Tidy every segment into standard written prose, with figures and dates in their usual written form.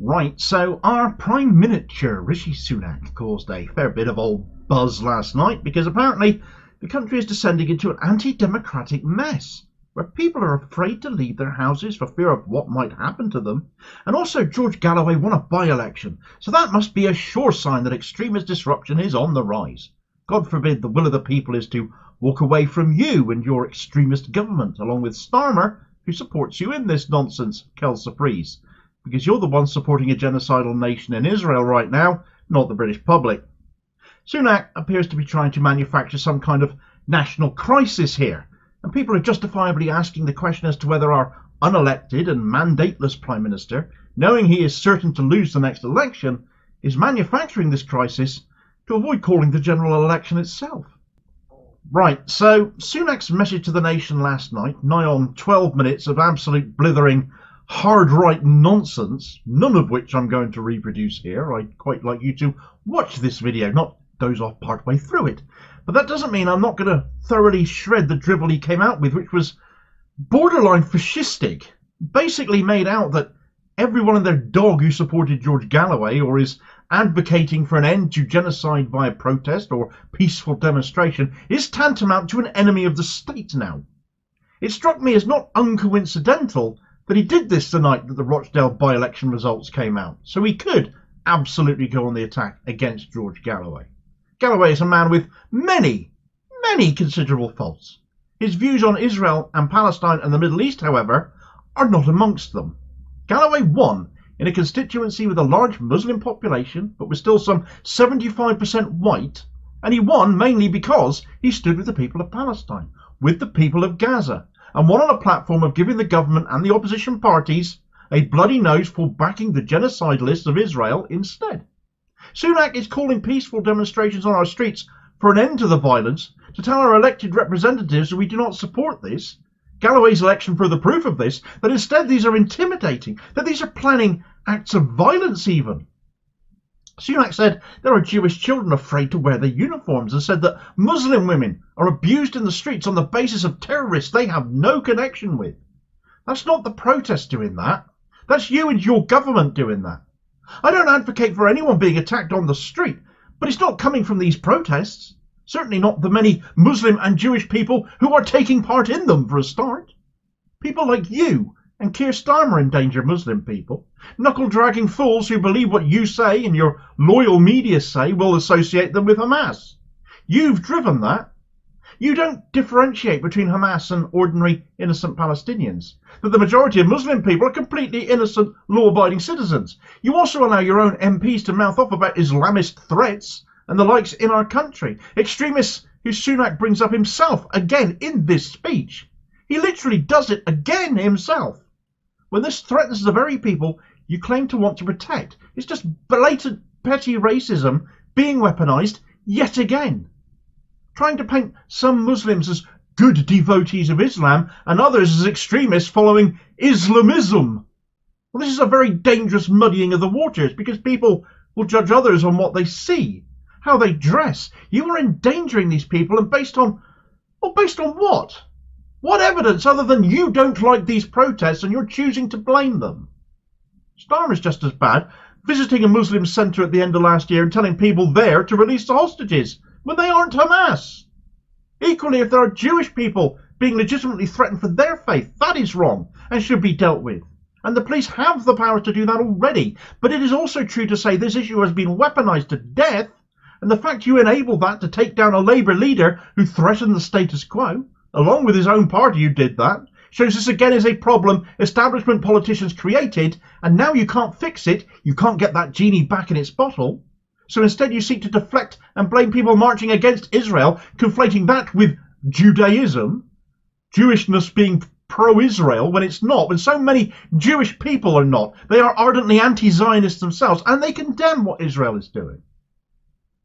Right, so our Prime Miniature Rishi Sunak caused a fair bit of old buzz last night because apparently the country is descending into an anti-democratic mess where people are afraid to leave their houses for fear of what might happen to them. And also George Galloway won a by-election, so that must be a sure sign that extremist disruption is on the rise. God forbid the will of the people is to walk away from you and your extremist government, along with Starmer, who supports you in this nonsense, quelle surprise. Because you're the one supporting a genocidal nation in Israel right now, not the British public. Sunak appears to be trying to manufacture some kind of national crisis here, and people are justifiably asking the question as to whether our unelected and mandateless Prime Minister, knowing he is certain to lose the next election, is manufacturing this crisis to avoid calling the general election itself. Right, so Sunak's message to the nation last night, nigh on 12 minutes of absolute blithering hard-right nonsense, none of which I'm going to reproduce here. I'd quite like you to watch this video, not doze off partway through it. But that doesn't mean I'm not going to thoroughly shred the drivel he came out with, which was borderline fascistic. Basically made out that everyone and their dog who supported George Galloway or is advocating for an end to genocide via protest or peaceful demonstration is tantamount to an enemy of the state now. It struck me as not uncoincidental that he did this the night that the Rochdale by-election results came out, so he could absolutely go on the attack against George Galloway. Galloway is a man with many considerable faults. His views on Israel and Palestine and the Middle East, however, are not amongst them. Galloway won in a constituency with a large Muslim population, but was still some 75% white, and he won mainly because he stood with the people of Palestine, with the people of Gaza, and won on a platform of giving the government and the opposition parties a bloody nose for backing the genocidalists of Israel instead. Sunak is calling peaceful demonstrations on our streets for an end to the violence, to tell our elected representatives that we do not support this. Galloway's election further proof of this, that instead these are intimidating, that these are planning acts of violence even. Sunak said there are Jewish children afraid to wear their uniforms and said that Muslim women are abused in the streets on the basis of terrorists they have no connection with. That's not the protest doing that. That's you and your government doing that. I don't advocate for anyone being attacked on the street, but it's not coming from these protests. Certainly not the many Muslim and Jewish people who are taking part in them for a start. People like you and Keir Starmer endanger Muslim people. Knuckle-dragging fools who believe what you say and your loyal media say will associate them with Hamas. You've driven that. You don't differentiate between Hamas and ordinary innocent Palestinians. That the majority of Muslim people are completely innocent, law-abiding citizens. You also allow your own MPs to mouth off about Islamist threats and the likes in our country. Extremists who Sunak brings up himself again in this speech. He literally does it again himself. When this threatens the very people you claim to want to protect, it's just blatant petty racism being weaponized yet again. Trying to paint some Muslims as good devotees of Islam and others as extremists following Islamism. Well, this is a very dangerous muddying of the waters because people will judge others on what they see, how they dress. You are endangering these people, and based on what? What evidence other than you don't like these protests and you're choosing to blame them? Starmer's just as bad, visiting a Muslim centre at the end of last year and telling people there to release the hostages when they aren't Hamas. Equally, if there are Jewish people being legitimately threatened for their faith, that is wrong and should be dealt with. And the police have the power to do that already. But it is also true to say this issue has been weaponised to death, and the fact you enable that to take down a Labour leader who threatened the status quo, along with his own party who did that, shows this again is a problem establishment politicians created, and now you can't fix it, you can't get that genie back in its bottle. So instead you seek to deflect and blame people marching against Israel, conflating that with Judaism, Jewishness being pro-Israel when it's not, when so many Jewish people are not. They are ardently anti-Zionist themselves, and they condemn what Israel is doing.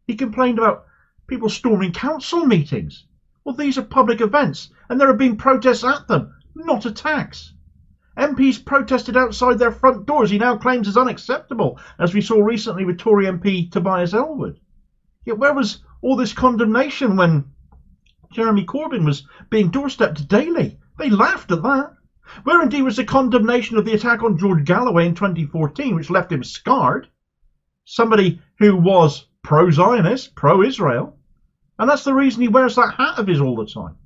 He complained about people storming council meetings. Well, these are public events, and there have been protests at them, not attacks. MPs protested outside their front doors he now claims is unacceptable, as we saw recently with Tory MP Tobias Ellwood. Yet where was all this condemnation when Jeremy Corbyn was being doorstepped daily? They laughed at that. Where indeed was the condemnation of the attack on George Galloway in 2014, which left him scarred? Somebody who was pro-Zionist, pro-Israel, and that's the reason he wears that hat of his all the time.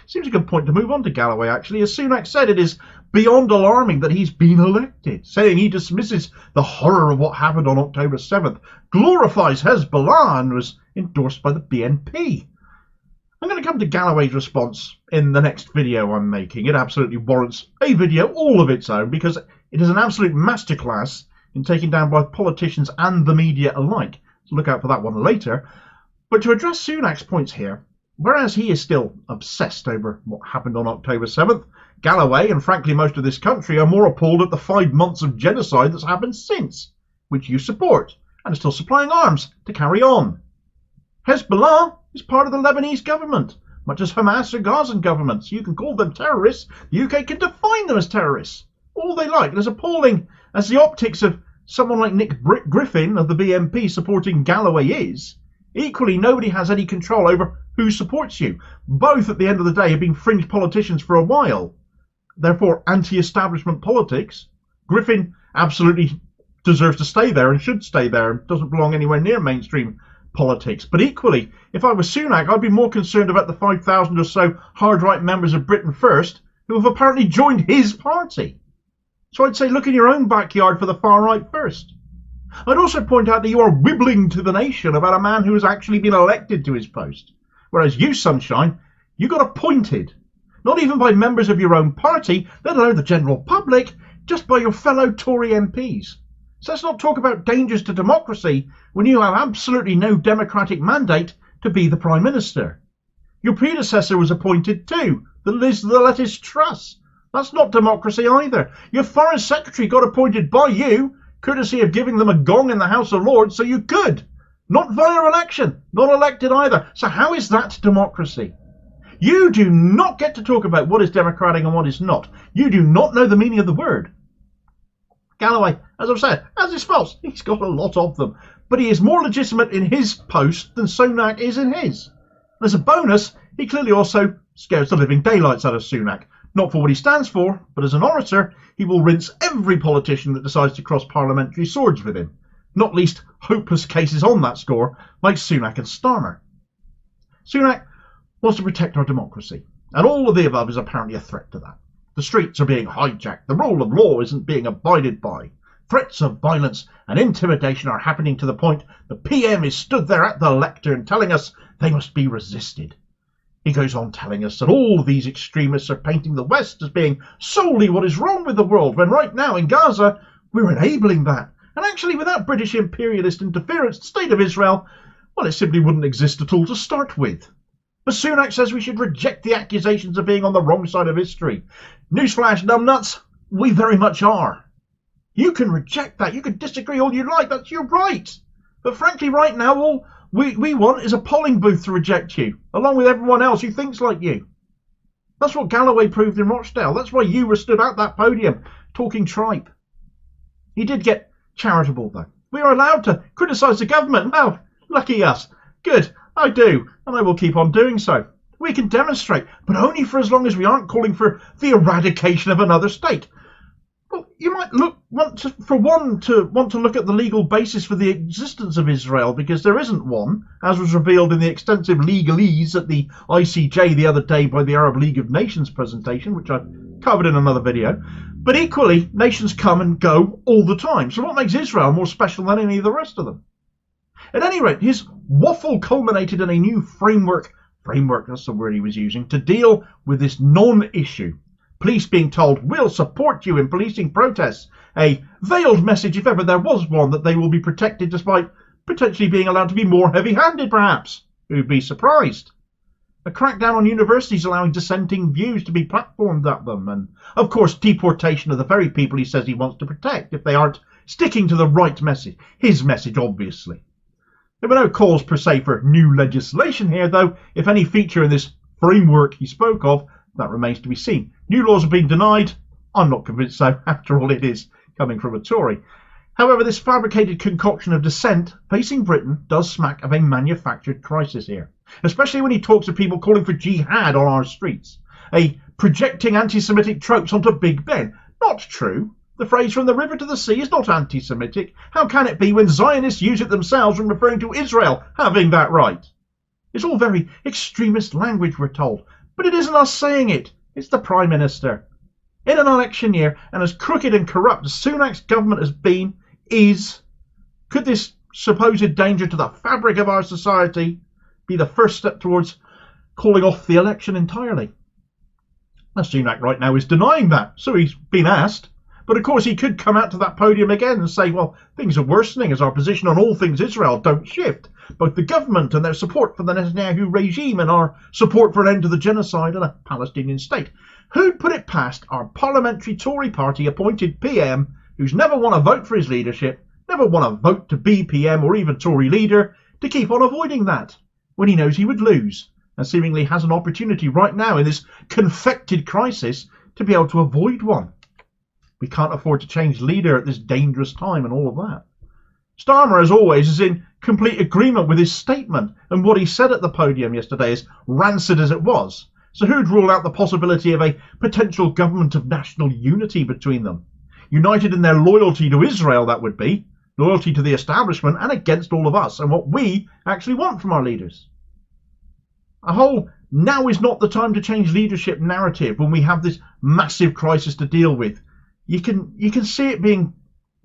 Seems a good point to move on to Galloway, actually. As Sunak said, it is beyond alarming that he's been elected, saying he dismisses the horror of what happened on October 7th, glorifies Hezbollah, and was endorsed by the BNP. I'm going to come to Galloway's response in the next video I'm making. It absolutely warrants a video all of its own, because it is an absolute masterclass in taking down both politicians and the media alike. So look out for that one later. But to address Sunak's points here, whereas he is still obsessed over what happened on October 7th, Galloway, and frankly most of this country, are more appalled at the 5 months of genocide that's happened since, which you support, and are still supplying arms to carry on. Hezbollah is part of the Lebanese government, much as Hamas are Gazan governments. You can call them terrorists. The UK can define them as terrorists. All they like. And as appalling as the optics of someone like Nick Griffin of the BNP supporting Galloway is, equally nobody has any control over who supports you. Both, at the end of the day, have been fringe politicians for a while. Therefore, anti-establishment politics. Griffin absolutely deserves to stay there and should stay there and doesn't belong anywhere near mainstream politics. But equally, if I was Sunak, I'd be more concerned about the 5,000 or so hard-right members of Britain First who have apparently joined his party. So I'd say look in your own backyard for the far right first. I'd also point out that you are wibbling to the nation about a man who has actually been elected to his post, whereas you, Sunshine, you got appointed, not even by members of your own party, let alone the general public, just by your fellow Tory MPs. So let's not talk about dangers to democracy when you have absolutely no democratic mandate to be the Prime Minister. Your predecessor was appointed too, the Liz Truss. That's not democracy either. Your Foreign Secretary got appointed by you, courtesy of giving them a gong in the House of Lords, so you could. Not via election, not elected either. So how is that democracy? You do not get to talk about what is democratic and what is not. You do not know the meaning of the word. Galloway, as I've said, has his faults. He's got a lot of them. But he is more legitimate in his post than Sunak is in his. As a bonus, he clearly also scares the living daylights out of Sunak. Not for what he stands for, but as an orator, he will rinse every politician that decides to cross parliamentary swords with him. Not least hopeless cases on that score, like Sunak and Starmer. Sunak wants to protect our democracy, and all of the above is apparently a threat to that. The streets are being hijacked, the rule of law isn't being abided by. Threats of violence and intimidation are happening to the point the PM is stood there at the lectern telling us they must be resisted. He goes on telling us that all these extremists are painting the West as being solely what is wrong with the world, when right now in Gaza we're enabling that. And actually, without British imperialist interference, the State of Israel, well, it simply wouldn't exist at all to start with. But Sunak says we should reject the accusations of being on the wrong side of history. Newsflash, numbnuts, we very much are. You can reject that. You can disagree all you like. That's your right. But frankly, right now, all we want is a polling booth to reject you, along with everyone else who thinks like you. That's what Galloway proved in Rochdale. That's why you were stood at that podium talking tripe. He did get charitable, though. We are allowed to criticise the government. Well, lucky us. Good, I do, and I will keep on doing so. We can demonstrate, but only for as long as we aren't calling for the eradication of another state. Well, you might want to look at the legal basis for the existence of Israel, because there isn't one, as was revealed in the extensive legalese at the ICJ the other day by the Arab League of Nations presentation, which I covered in another video. But equally, nations come and go all the time. So what makes Israel more special than any of the rest of them? At any rate, his waffle culminated in a new framework, that's the word he was using, to deal with this non-issue. Police being told, we'll support you in policing protests. A veiled message, if ever there was one, that they will be protected despite potentially being allowed to be more heavy-handed, perhaps. Who'd be surprised? A crackdown on universities allowing dissenting views to be platformed at them. And, of course, deportation of the very people he says he wants to protect if they aren't sticking to the right message. His message, obviously. There were no calls per se for new legislation here, though. If any feature in this framework he spoke of, that remains to be seen. New laws have been denied. I'm not convinced so. After all, it is coming from a Tory. However, this fabricated concoction of dissent facing Britain does smack of a manufactured crisis here, especially when he talks of people calling for jihad on our streets. A projecting anti-Semitic tropes onto Big Ben. Not true. The phrase from the river to the sea is not anti-Semitic. How can it be when Zionists use it themselves when referring to Israel having that right? It's all very extremist language, we're told. But it isn't us saying it. It's the Prime Minister. In an election year, and as crooked and corrupt as Sunak's government has been, could this supposed danger to the fabric of our society be the first step towards calling off the election entirely? Now, Sunak right now is denying that, so he's been asked. But of course he could come out to that podium again and say, well, things are worsening as our position on all things Israel don't shift. Both the government and their support for the Netanyahu regime and our support for an end to the genocide and a Palestinian state. Who'd put it past our parliamentary Tory party appointed PM, who's never won a vote for his leadership, never won a vote to be PM or even Tory leader, to keep on avoiding that when he knows he would lose, and seemingly has an opportunity right now in this confected crisis to be able to avoid one. We can't afford to change leader at this dangerous time and all of that. Starmer, as always, is in complete agreement with his statement, and what he said at the podium yesterday, is rancid as it was. So who'd rule out the possibility of a potential government of national unity between them? United in their loyalty to Israel, that would be. Loyalty to the establishment and against all of us and what we actually want from our leaders. A whole now is not the time to change leadership narrative when we have this massive crisis to deal with. You can see it being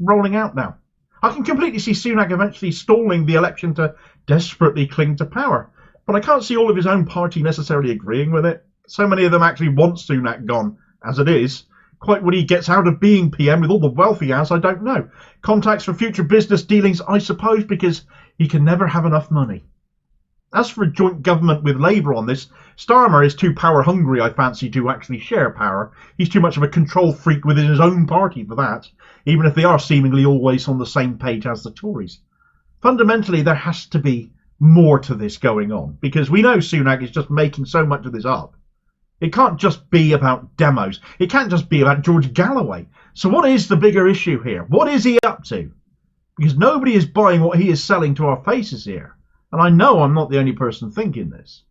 rolling out now. I can completely see Sunak eventually stalling the election to desperately cling to power. But I can't see all of his own party necessarily agreeing with it. So many of them actually want Sunak gone as it is. Quite what he gets out of being PM with all the wealth he has, I don't know. Contacts for future business dealings, I suppose, because he can never have enough money. As for a joint government with Labour on this, Starmer is too power hungry, I fancy, to actually share power. He's too much of a control freak within his own party for that, even if they are seemingly always on the same page as the Tories. Fundamentally, there has to be more to this going on, because we know Sunak is just making so much of this up. It can't just be about demos. It can't just be about George Galloway. So what is the bigger issue here? What is he up to? Because nobody is buying what he is selling to our faces here. And I know I'm not the only person thinking this.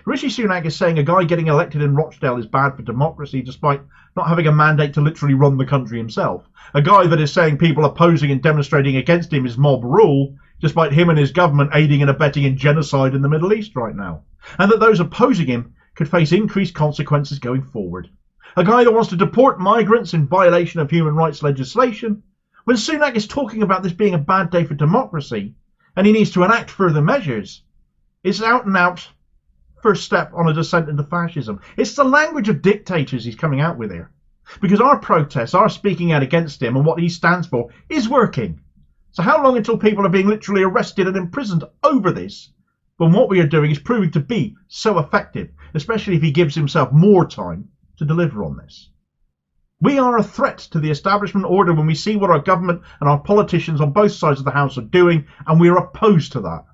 Rishi Sunak is saying a guy getting elected in Rochdale is bad for democracy despite not having a mandate to literally run the country himself. A guy that is saying people opposing and demonstrating against him is mob rule, despite him and his government aiding and abetting in genocide in the Middle East right now. And that those opposing him could face increased consequences going forward. A guy that wants to deport migrants in violation of human rights legislation. When Sunak is talking about this being a bad day for democracy, and he needs to enact further measures, it's out and out first step on a descent into fascism. It's the language of dictators he's coming out with here. Because our protests, our speaking out against him and what he stands for is working. So how long until people are being literally arrested and imprisoned over this, when what we are doing is proving to be so effective, especially if he gives himself more time to deliver on this? We are a threat to the establishment order when we see what our government and our politicians on both sides of the House are doing, and we are opposed to that.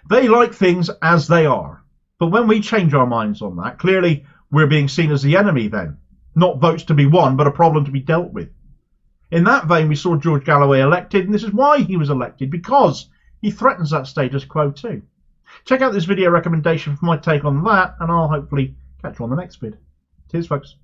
They like things as they are. But when we change our minds on that, clearly we're being seen as the enemy then. Not votes to be won, but a problem to be dealt with. In that vein, we saw George Galloway elected, and this is why he was elected, because he threatens that status quo too. Check out this video recommendation for my take on that, and I'll hopefully catch you on the next vid. Cheers, folks.